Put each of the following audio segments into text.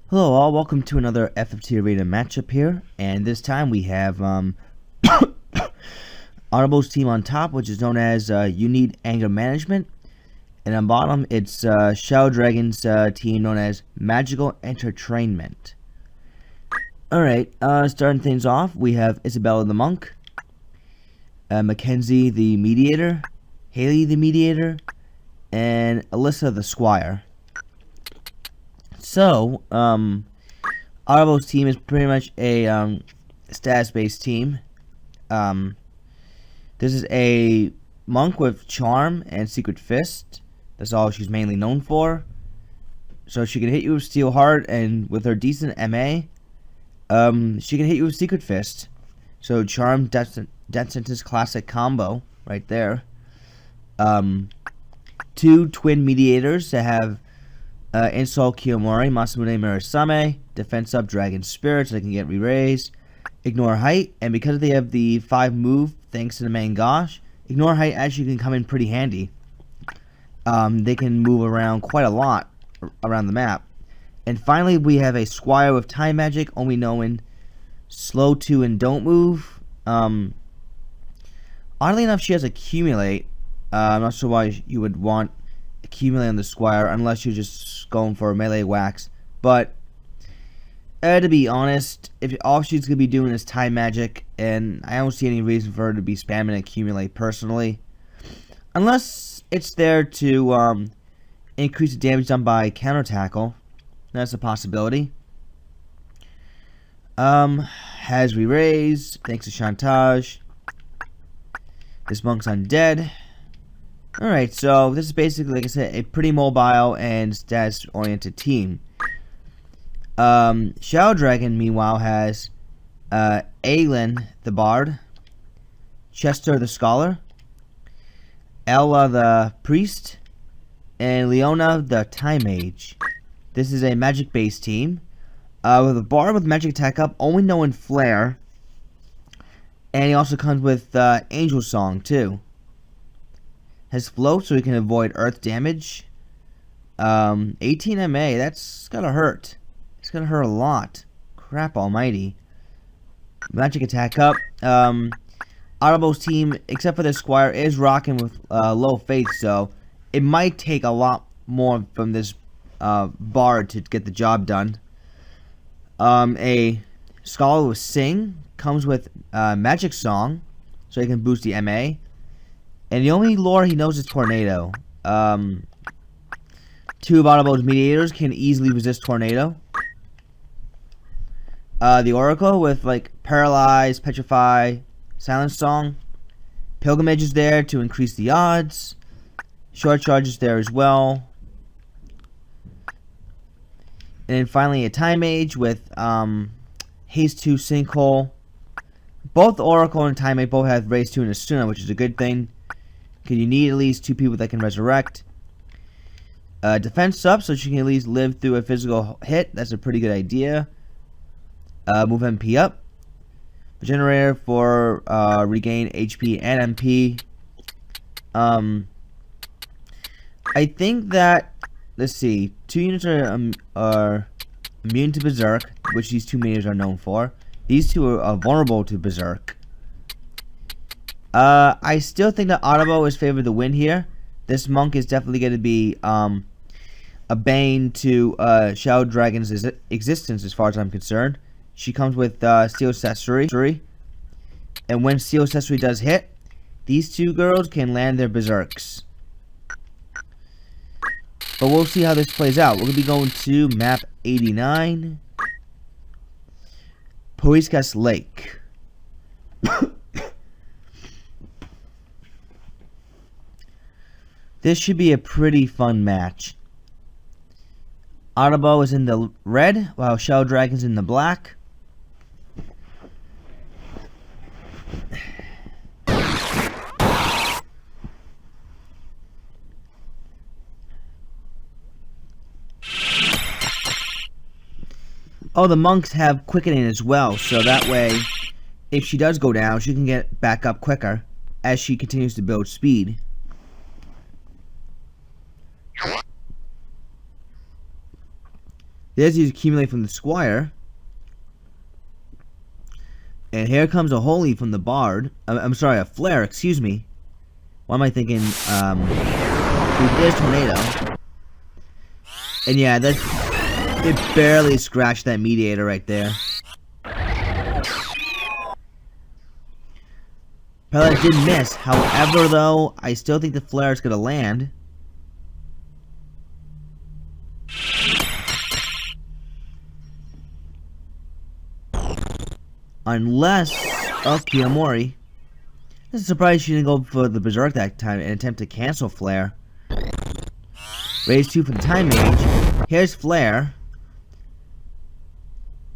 Hello all, welcome to another FFT arena matchup here, and this time we have Otabo's team on top, which is known as You Need Anger Management, and on bottom it's Shadowdragon's team known as Magical Entertainment. Alright, starting things off, we have Isabella the Monk, Mackenzie the Mediator, Haley the Mediator, and Alyssa the Squire. So, Otabo's team is pretty much a status-based team. This is a monk with Charm and Secret Fist. That's all she's mainly known for. So she can hit you with Steel Heart, and with her decent MA, she can hit you with Secret Fist. So Charm, Death Sentence classic combo right there. Two twin mediators that have Insult Kiyomori, Masamune Murasame, Defense Up Dragon Spirit, so they can get re-raised. Ignore Height, and because they have the 5 move, thanks to the main Gosh, Ignore Height actually can come in pretty handy. They can move around quite a lot around the map. And finally, we have a Squire with Time Magic, only knowing Slow 2 and Don't Move. Oddly enough, she has Accumulate. I'm not sure why you would want Accumulate on the Squire unless you're just going for a melee wax, but to be honest, if all she's gonna be doing is Time Magic, and I don't see any reason for her to be spamming Accumulate personally, unless it's there to increase the damage done by counter tackle. That's a possibility. Has re-raise thanks to Chantage. This monk's undead. Alright, so this is basically, like I said, a pretty mobile and status-oriented team. Shadowdragon, meanwhile, has Aelin the Bard, Chester the Scholar, Ella the Priest, and Leona the Time Mage. This is a magic-based team, with a Bard with magic attack up, only knowing Flare, and he also comes with Angel Song, too. Has float so he can avoid earth damage. 18 MA, that's gonna hurt. It's gonna hurt a lot. Crap almighty. Magic attack up. Otabo's team, except for the Squire, is rocking with low faith, so it might take a lot more from this Bard to get the job done. A Scholar with Sing comes with Magic Song, so he can boost the MA. And the only lore he knows is Tornado. 2 of Otabo's mediators can easily resist Tornado. The Oracle with like Paralyze, Petrify, Silence Song. Pilgrimage is there to increase the odds. Short Charge is there as well. And then finally a Time Mage with Haste 2 Sinkhole. Both Oracle and Time Mage both have Raise 2 and Asuna, which is a good thing. Because you need at least 2 people that can resurrect. Defense up, so she can at least live through a physical hit. That's a pretty good idea. Move MP up. Generator for regain HP and MP. I think that, let's see, 2 units are immune to Berserk, which these 2 meters are known for. These 2 are vulnerable to Berserk. I still think that Otabo is favored to win here. This monk is definitely going to be a bane to Shadowdragon's existence as far as I'm concerned. She comes with Steel Accessory. And when Steel Accessory does hit, these 2 girls can land their Berserks. But we'll see how this plays out. We're going to be going to map 89. Poiskas Lake. This should be a pretty fun match. Otabo is in the red, while Shadowdragon's in the black. Oh, the monks have quickening as well, so that way, if she does go down, she can get back up quicker as she continues to build speed. There's the accumulate from the Squire. And here comes a Holy from the Bard. I'm sorry, a Flare, excuse me. Why am I thinking, there's Tornado. And yeah, it barely scratched that Mediator right there. Paralyze did miss. However, though, I still think the Flare is going to land. Unless... Oh, Kiyomori. This is surprised she didn't go for the Berserk that time and attempt to cancel Flare. Raise 2 for the Time Mage. Here's Flare.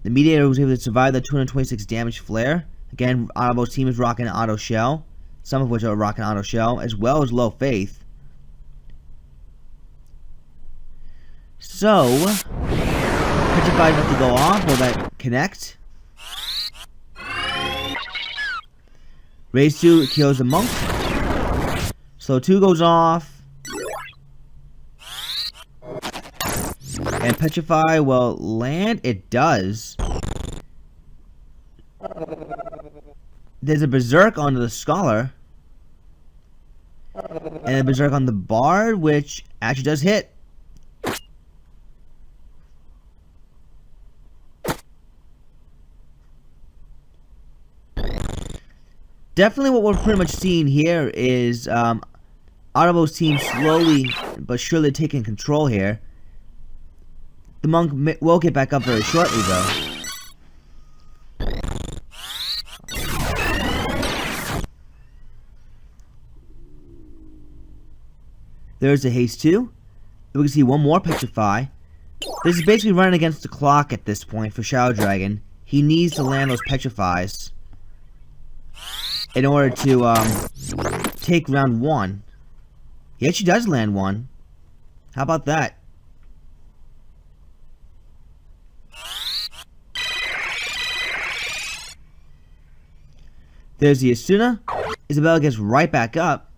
The Mediator was able to survive the 226 damage Flare. Again, Otabo's team is rocking Auto Shell. Some of which are rocking Auto Shell, as well as Low Faith. So... Petrified enough to go off. Will that connect? Raise 2 kills the Monk. Slow 2 goes off. And Petrify will land. It does. There's a Berserk onto the Scholar. And a Berserk on the Bard, which actually does hit. Definitely what we're pretty much seeing here is Otabo's team slowly but surely taking control here. The Monk will get back up very shortly, though. There's a Haste 2. We can see one more Petrify. This is basically running against the clock at this point for Shadow Dragon. He needs to land those Petrifies in order to take round 1. He actually does land 1. How about that? There's the Asuna. Isabella gets right back up.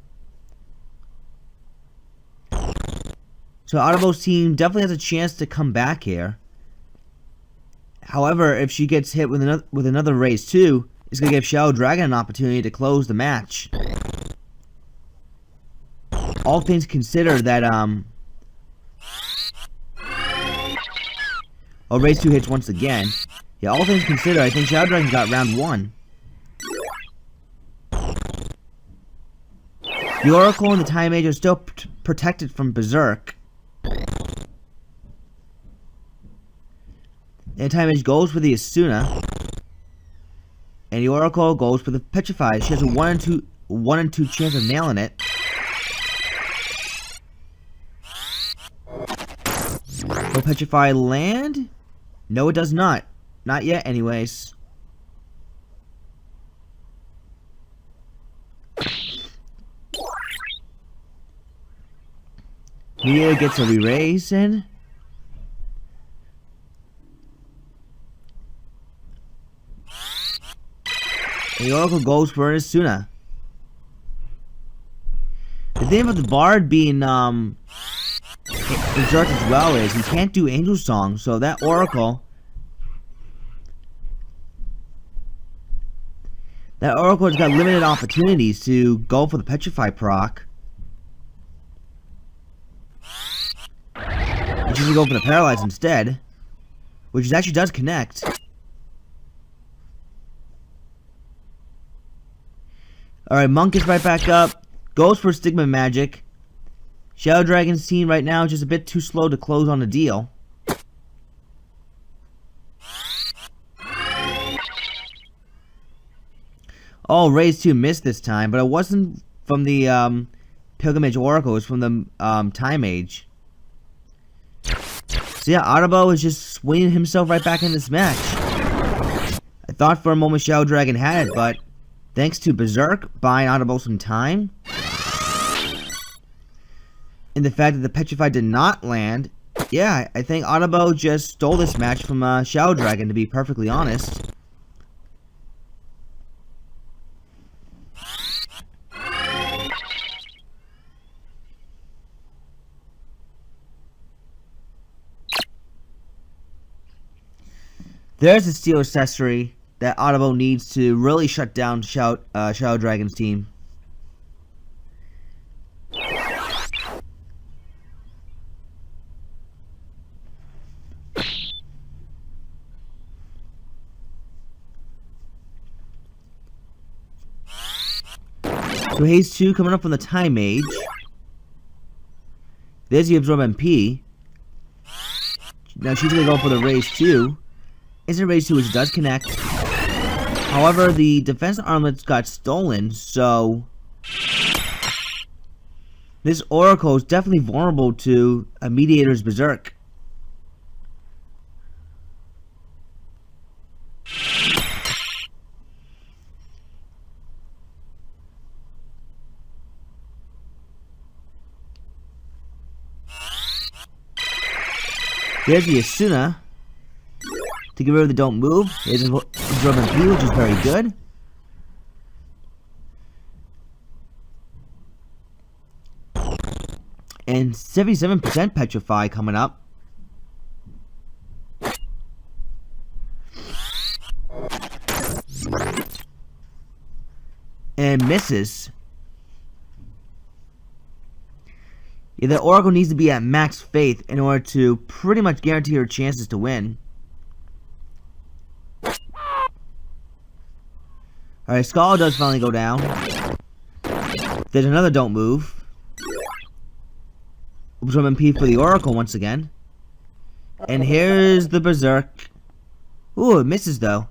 So Otabo's team definitely has a chance to come back here. However, if she gets hit with another raise 2, it's going to give Shadow Dragon an opportunity to close the match. All things considered that, oh, raise 2 hits once again. Yeah, all things considered, I think Shadow Dragon got round 1. The Oracle and the Time Mage are still protected from Berserk. And Time Mage goes for the Asuna. And the Oracle goes for the Petrify. She has a 1 in 2 chance of nailing it. Will Petrify land? No, it does not. Not yet, anyways. Mia gets a re-raise in. The Oracle goes for an Asuna. The thing about the Bard being berserked as well is he can't do Angel Song, so that Oracle has got limited opportunities to go for the Petrify proc. He should go for the Paralyze instead, which actually does connect. Alright, Monk is right back up. Goes for Stigma Magic. Shadow Dragon's team right now is just a bit too slow to close on the deal. Oh, Raise 2 missed this time, but it wasn't from the Pilgrimage Oracle, it was from the Time Mage. So yeah, Otabo is just swinging himself right back in this match. I thought for a moment Shadow Dragon had it, but thanks to Berserk buying Otabo some time, and the fact that the Petrify did not land, yeah, I think Otabo just stole this match from Shadow Dragon, to be perfectly honest. There's a steel accessory that Otabo needs to really shut down Shadow Dragon's team. So Haze 2 coming up from the Time Mage. There's the Absorb MP. Now she's going to go for the Raise 2. It's a Raise 2 which does connect. However, the defense armlets got stolen, so this Oracle is definitely vulnerable to a Mediator's Berserk. There's the Asuna to get rid of the Don't Move. There's Absorb MP, which is very good. And 77% Petrify coming up. And misses. Yeah, the Oracle needs to be at max faith in order to pretty much guarantee her chances to win. Alright, Skull does finally go down. There's another Don't Move. Absorb MP for the Oracle once again. And here's the Berserk. Ooh, it misses though.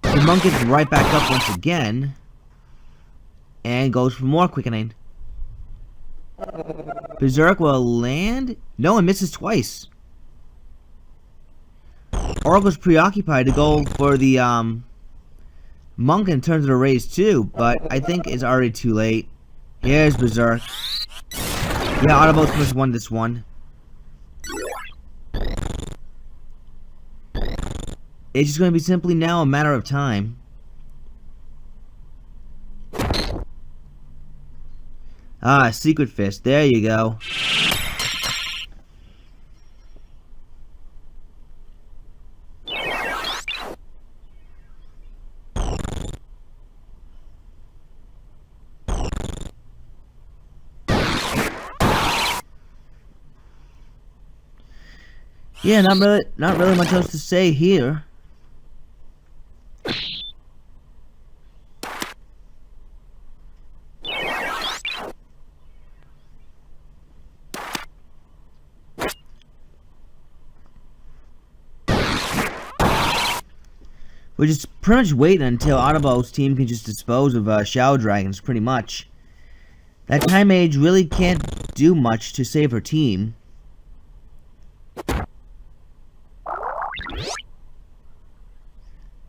The monk gets right back up once again. And goes for more quickening. Berserk will land. No, it misses twice. Oracle's preoccupied to go for the monk in terms of the Raise 2, but I think it's already too late. Here's Berserk. Yeah, Otabo must have won this one. It's just going to be simply now a matter of time. Ah, Secret Fist. There you go. Yeah, not really much else to say here. We're just pretty much waiting until Otabo's team can just dispose of Shadow Dragons, pretty much. That Time Mage really can't do much to save her team.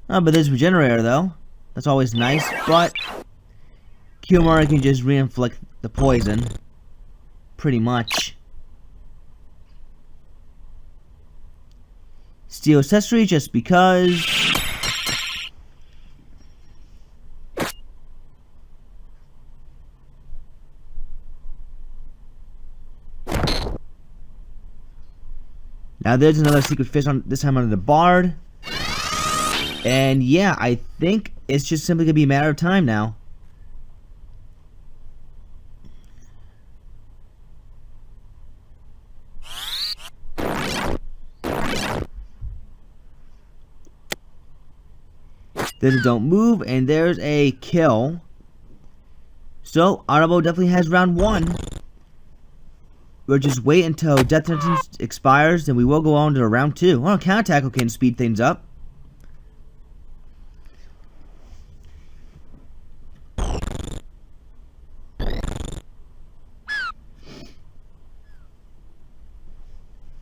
Oh, but there's Regenerator, though. That's always nice, but Kiyomori can just re-inflict the poison. Pretty much. Steel Accessory just because. Now there's another Secret Fist on this time under the Bard. And yeah, I think it's just simply gonna be a matter of time now. There's a Don't Move, and there's a kill. So Otabo definitely has round 1. We'll just wait until Death Sentence expires, then we will go on to round 2. Well, Counterattack can speed things up.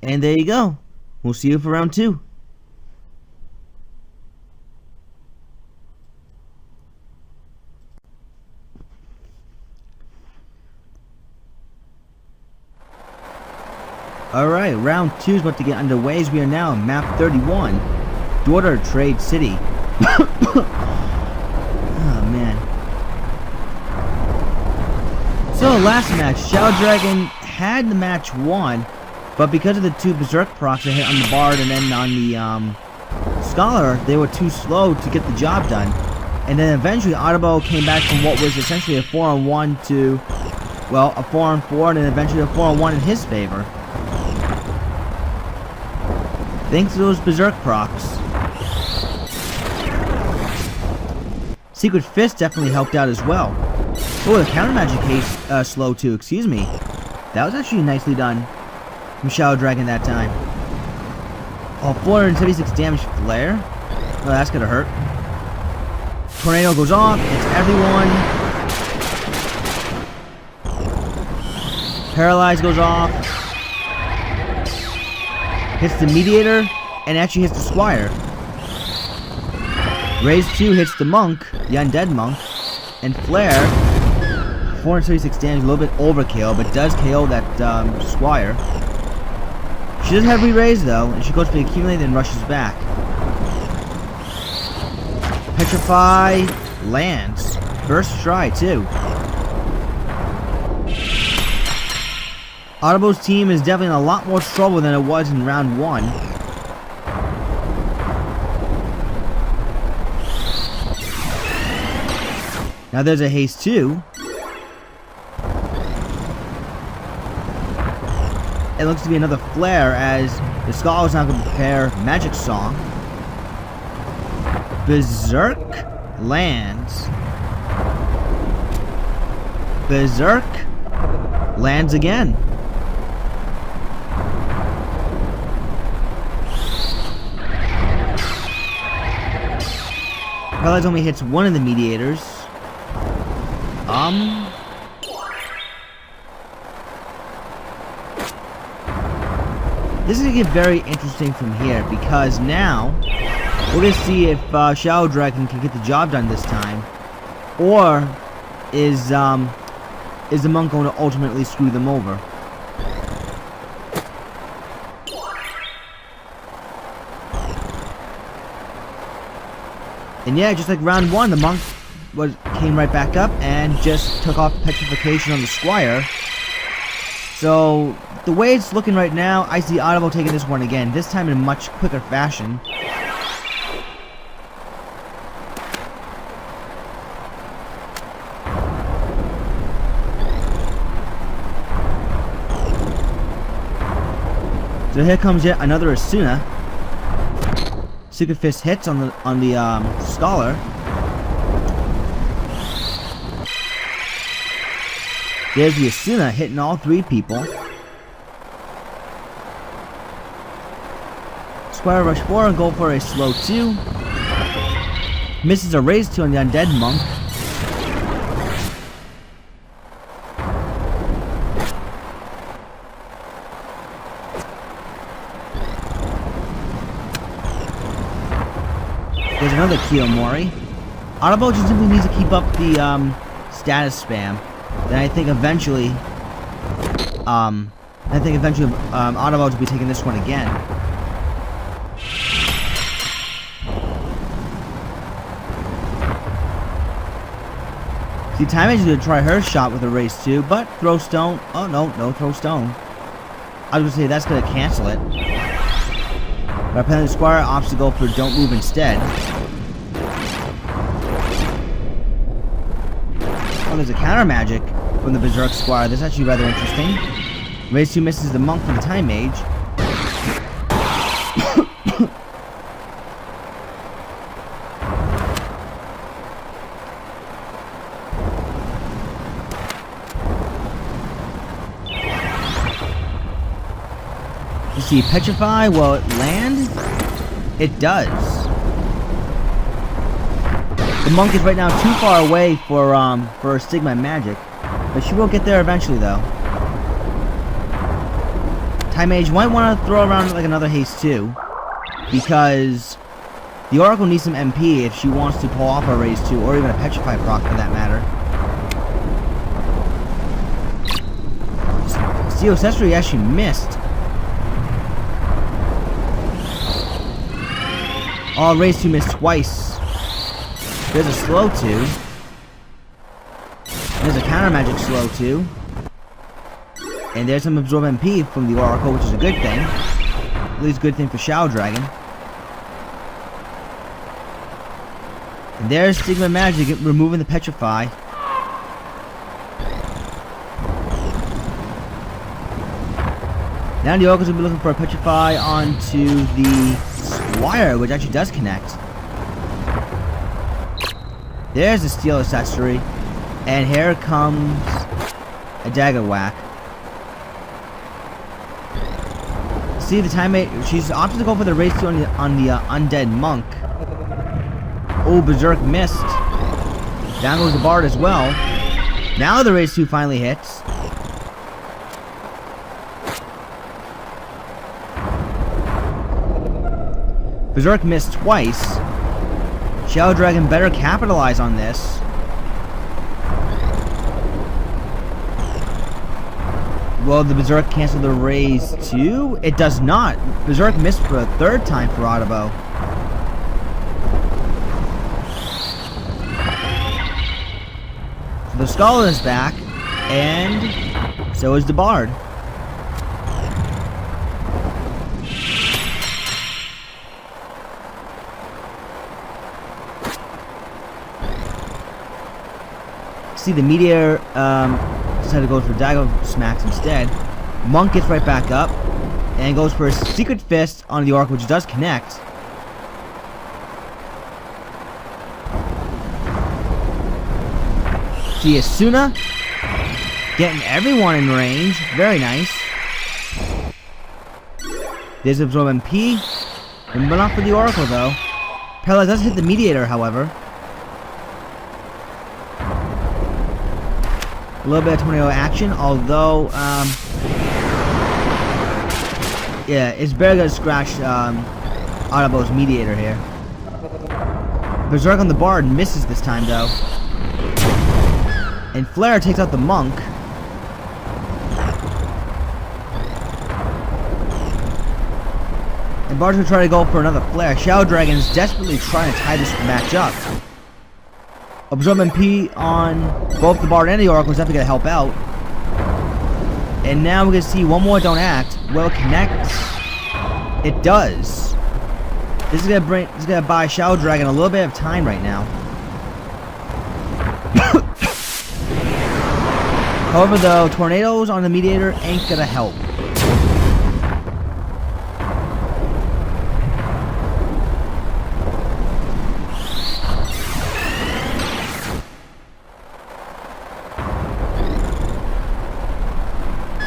And there you go. We'll see you for round 2. Alright, round 2 is about to get underway as we are now on map 31, Daughter Trade City. Oh man. So last match, Shadow Dragon had the match won, but because of the 2 Berserk procs that hit on the Bard and then on the Scholar, they were too slow to get the job done. And then eventually Otabo came back from what was essentially a 4-on-1 to, well, a 4-on-4 and then eventually a 4-on-1 in his favor. Thanks to those Berserk procs. Secret Fist definitely helped out as well. Oh, the counter magic case slow too, excuse me. That was actually nicely done from Shadow Dragon that time. Oh, 476 damage flare. Oh, that's gonna hurt. Tornado goes off, hits everyone. Paralyze goes off. Hits the Mediator, and actually hits the Squire. Raise 2 hits the Monk, the Undead Monk, and Flare. 436 damage, a little bit overkill, but does KO that Squire. She does have re-raise though, and she goes for the Accumulate and rushes back. Petrify lands. First try too. Otabo's team is definitely in a lot more trouble than it was in round 1. Now there's a haste 2. It looks to be another flare as the Scholar is now going to prepare Magic Song. Berserk lands. Berserk lands again. Paralyze only hits one of the Mediators. This is going to get very interesting from here because now we're going to see if Shadow Dragon can get the job done this time, or is the Monk going to ultimately screw them over? And yeah, just like round 1, the Monk came right back up and just took off Petrification on the Squire. So the way it's looking right now, I see Otabo taking this one again, this time in a much quicker fashion. So here comes yet another Asuna. Secret Fist hits on the Scholar. There's the Asuna hitting all 3 people. Squire rush 4 and go for a slow 2. Misses a raise 2 on the Undead Monk. There's another Kiyomori. Otabo just simply needs to keep up the status spam. Then I think eventually, Otabo will be taking this one again. See, Time Age is going to try her shot with a race too, but throw stone. Oh no throw stone. I was going to say that's going to cancel it. But apparently the Squire opts to go for don't move instead. Oh, there's a counter magic from the Berserk Squire. That's actually rather interesting. Raise 2 misses the Monk for the Time Mage. You see, Petrify, will it land? It does. The Monk is right now too far away for Stigma Magic, but she will get there eventually though. Time Mage might want to throw around like another haste too, because the Oracle needs some MP if she wants to pull off a raise 2, or even a Petrify proc for that matter. Steel Accessory actually missed. Oh, raise 2 missed twice. There's a slow 2. There's a counter magic slow too. And there's some absorb MP from the Oracle, which is a good thing. At least a good thing for Shadowdragon. And there's Stigma Magic removing the Petrify. Now the Oracle's gonna be looking for a Petrify onto the Squire, which actually does connect. There's the Steel Accessory. And here comes a Dagger Whack. See the timemate, she's opted to go for the race 2 on the Undead Monk. Oh, Berserk missed. Down goes the Bard as well. Now the race 2 finally hits. Berserk missed twice. Shadowdragon better capitalize on this. Will the Berserk cancel the raise too? It does not. Berserk missed for a third time for Otabo. So the Scholar is back, and so is the Bard. See, the Meteor decided to go for Dagger Smacks instead. Monk gets right back up and goes for a Secret Fist on the Oracle, which does connect. See, Asuna getting everyone in range. Very nice. There's Absorb MP. But not for the Oracle, though. Paralyze does hit the Mediator, however. A little bit of tornado action, although, yeah, it's barely gonna scratch Otabo's Mediator here. Berserk on the Bard misses this time, though. And Flare takes out the Monk. And Bard's gonna try to go for another Flare. Shadowdragon is desperately trying to tie this match up. Absorb MP on both the Bard and the Oracle is definitely gonna help out. And now we're gonna see one more Don't Act. Will it connect? It does. This is gonna buy Shadowdragon a little bit of time right now. However, though, tornadoes on the Mediator ain't gonna help.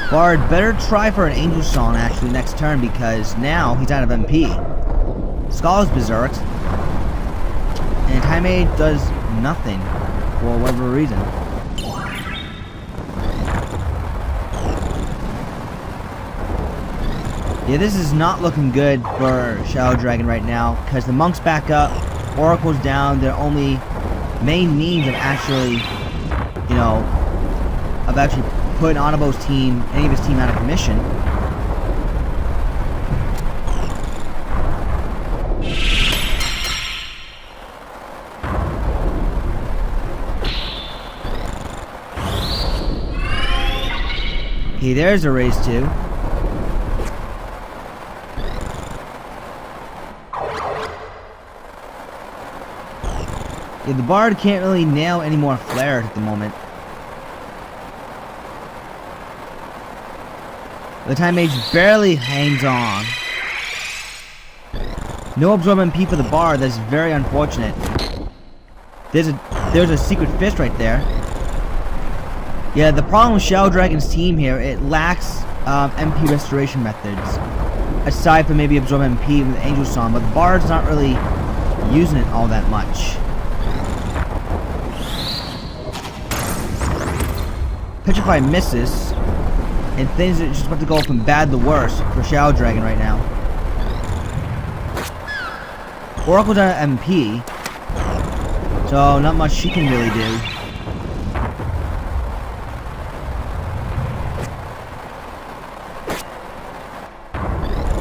Bard better try for an Angel Song actually next turn, because now he's out of MP. Scholar's berserked. And Time Aid does nothing for whatever reason. Yeah, this is not looking good for Shadowdragon right now, because the Monk's back up, Oracle's down, their only main means of actually, putting Otabo's team, any of his team, out of commission. Okay, there's a raise 2. Yeah, the Bard can't really nail any more flares at the moment. The Time Mage barely hangs on. No Absorb MP for the Bard. That's very unfortunate. There's a Secret Fist right there. Yeah, the problem with Shadowdragon's team here, it lacks MP restoration methods. Aside from maybe Absorb MP with Angel Song, but the Bard's not really using it all that much. Petrify misses. And things are just about to go from bad to worse for Shadowdragon right now. Oracle's out of MP, so not much she can really do.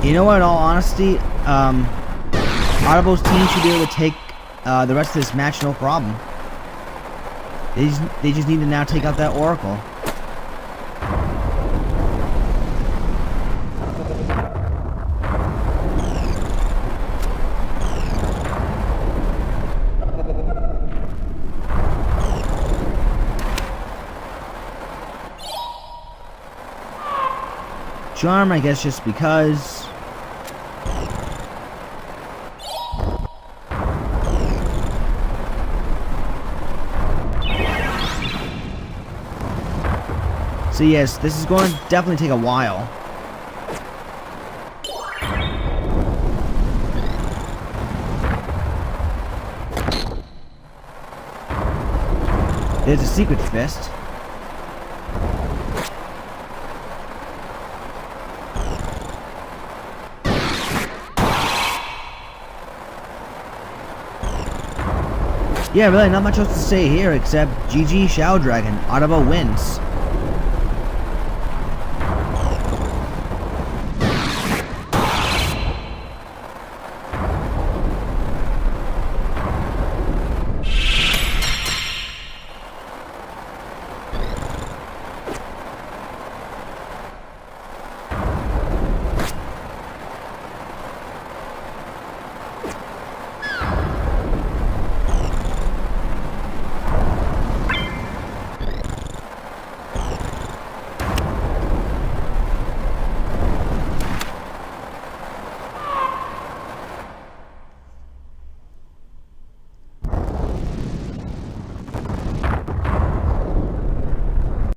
You know what, in all honesty, Otabo's team should be able to take the rest of this match no problem. They just need to now take out that Oracle. Charm, I guess, just because. So yes, this is going to definitely take a while. There's a secret fist. Yeah, really, not much else to say here except GG Shadowdragon. Otabo wins.